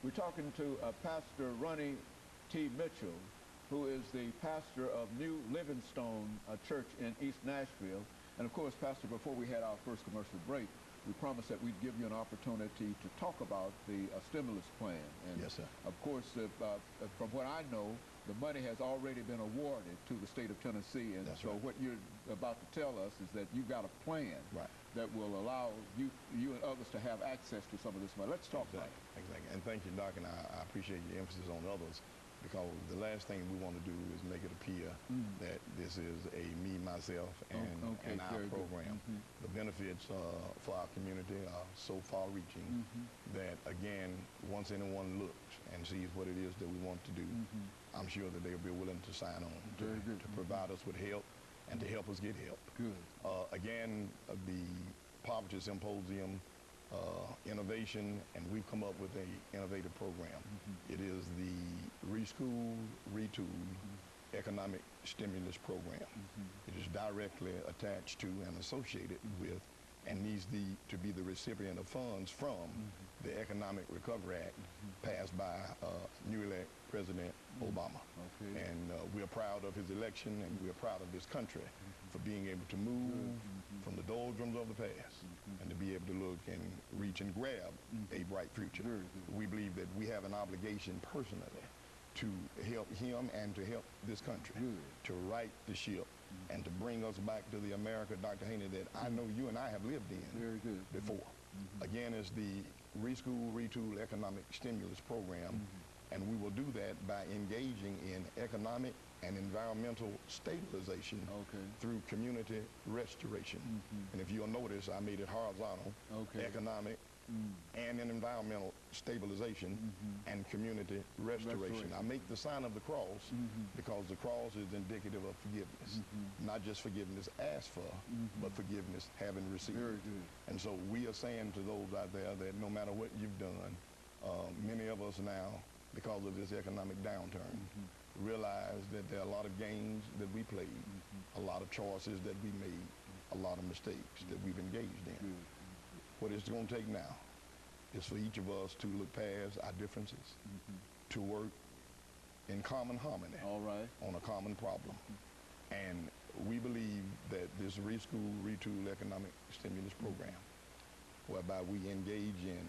We're talking to Pastor Ronnie T. Mitchell, who is the pastor of New Livingstone Church in East Nashville. And of course, Pastor, before we had our first commercial break, we promised that we'd give you an opportunity to talk about the stimulus plan. And yes, sir. Of course, from what I know, the money has already been awarded to the state of Tennessee. And That's so right. what you're about to tell us is that you've got a plan Right. that will allow you and others to have access to some of this money. Let's talk about it. Exactly. And thank you, Doc, and I appreciate your emphasis on others, because the last thing we want to do is make it appear that this is a me, myself, and our program. The benefits for our community are so far-reaching that, again, once anyone looks and sees what it is that we want to do, I'm sure that they'll be willing to sign on to provide us with help and to help us get help. Good. Again, the Poverty Symposium, innovation, and we've come up with an innovative program. It is the Reschool, Retool Economic Stimulus Program. It is directly attached to and associated with and needs to be the recipient of funds from the Economic Recovery Act passed by new-elect President Obama. And we're proud of his election, and we're proud of this country for being able to move from the doldrums of the past and to be able to look and reach and grab a bright future. We believe that we have an obligation personally to help him and to help this country to right the ship and to bring us back to the America, Dr. Haney, that I know you and I have lived in before. Again, it's the Reschool, Retool Economic Stimulus Program, and we will do that by engaging in economic and environmental stabilization through community restoration. And if you'll notice, I made it horizontal, economic and an environmental stabilization and community restoration. I make the sign of the cross because the cross is indicative of forgiveness. Not just forgiveness asked for, but forgiveness having received. And so we are saying to those out there that no matter what you've done, many of us now, because of this economic downturn, realize that there are a lot of games that we played, a lot of choices that we made, a lot of mistakes that we've engaged in. What it's going to take now is for each of us to look past our differences, to work in common harmony on a common problem. And we believe that this Reschool, Retool Economic Stimulus Program, whereby we engage in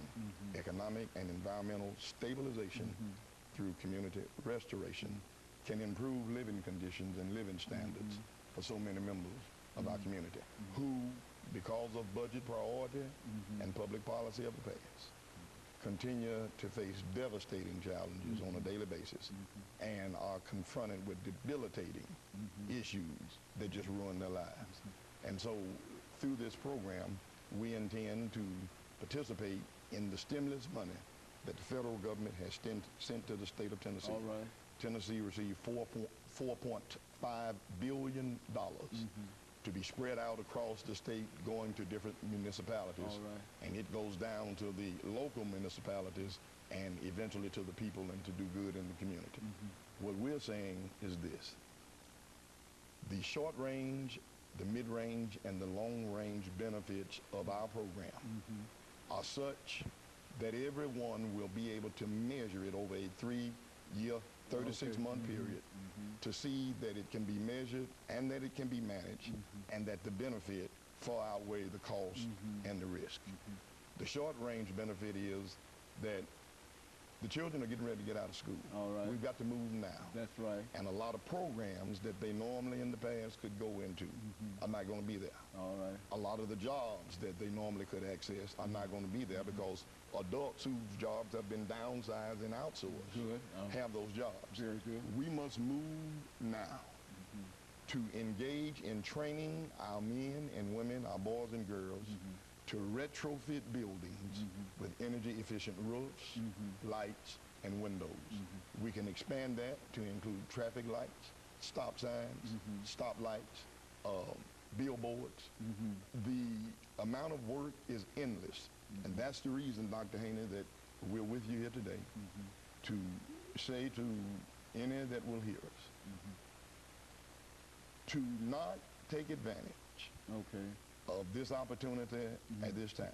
economic and environmental stabilization through community restoration, can improve living conditions and living standards for so many members of our community who, because of budget priority and public policy of the past, continue to face devastating challenges on a daily basis and are confronted with debilitating issues that just ruin their lives. And so through this program, we intend to participate in the stimulus money that the federal government has sent to the state of Tennessee. Tennessee received $4.5 billion to be spread out across the state, going to different municipalities. And it goes down to the local municipalities and eventually to the people and to do good in the community. What we're saying is this: the short range, the mid-range, and the long-range benefits of our program are such that everyone will be able to measure it over a 3-year, 36-month period to see that it can be measured and that it can be managed and that the benefit far outweigh the cost and the risk. The short-range benefit is that the children are getting ready to get out of school. We've got to move now. That's right. And a lot of programs that they normally in the past could go into are not going to be there. A lot of the jobs that they normally could access are not going to be there because adults whose jobs have been downsized and outsourced have those jobs. We must move now to engage in training our men and women, our boys and girls, to retrofit buildings with energy-efficient roofs, lights, and windows. We can expand that to include traffic lights, stop signs, stop lights, billboards. The amount of work is endless. And that's the reason, Dr. Haney, that we're with you here today to say to any that will hear us to not take advantage of this opportunity at this time,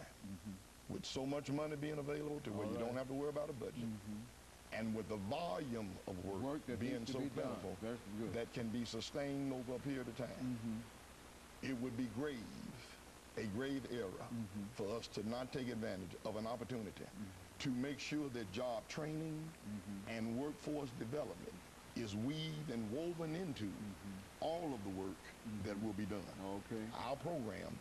with so much money being available to where you don't have to worry about a budget, and with the volume of work that being needs to so be done. plentiful That's good. that can be sustained over a period of time, it would be a grave error for us to not take advantage of an opportunity to make sure that job training and workforce development is weaved and woven into all of the work that will be done. Okay. Our program,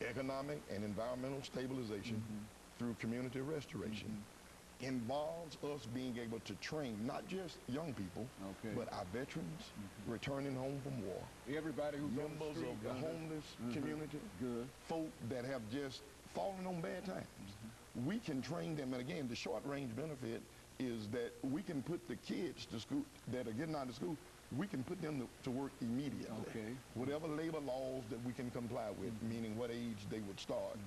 economic and environmental stabilization through community restoration, involves us being able to train not just young people, but our veterans returning home from war, everybody who's members of the homeless community, folk that have just fallen on bad times. We can train them, and again, the short range benefit is that we can put the kids to school that are getting out of school, we can put them to work immediately. Whatever labor laws that we can comply with, meaning what age they would start.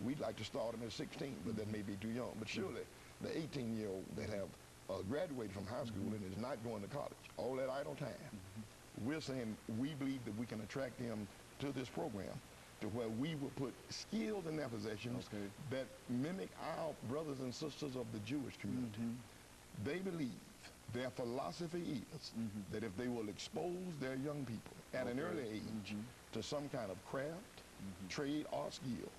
We'd like to start them at 16, but that may be too young. But surely the 18-year-old that have graduated from high school and is not going to college, all that idle time, we're saying we believe that we can attract them to this program to where we will put skills in their possessions that mimic our brothers and sisters of the Jewish community. They believe, their philosophy is that if they will expose their young people at an early age to some kind of craft, trade, or skill,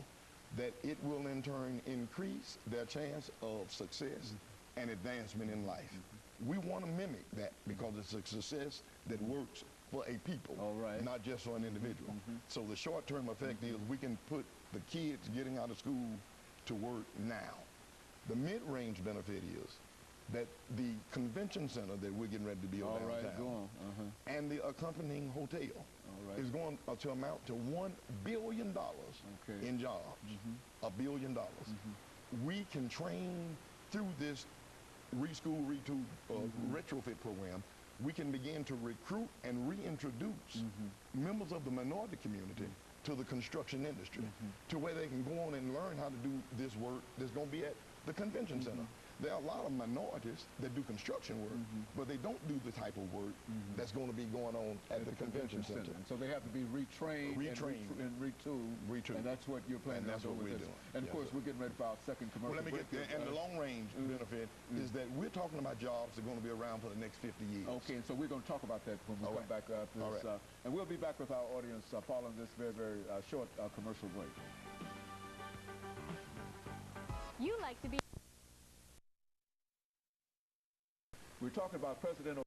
that it will in turn increase their chance of success and advancement in life. We want to mimic that because it's a success that works for a people, not just for an individual. So the short-term effect is we can put the kids getting out of school to work now. The mid-range benefit is that the convention center that we're getting ready to build downtown and the accompanying hotel is going to amount to $1 billion in jobs. $1 billion. We can train through this reschool, retool, retrofit program. We can begin to recruit and reintroduce members of the minority community to the construction industry, to where they can go on and learn how to do this work that's going to be at the convention center. There are a lot of minorities that do construction work, but they don't do the type of work that's going to be going on at the convention center. And so they have to be retrained and retooled. And that's what you're planning on doing with this. And of course, we're getting ready for our second commercial break. And the long range benefit is that we're talking about jobs that are going to be around for the next 50 years. Okay, and so we're going to talk about that when we come back after this. And we'll be back with our audience following this very, very short commercial break. You like to be... We're talking about President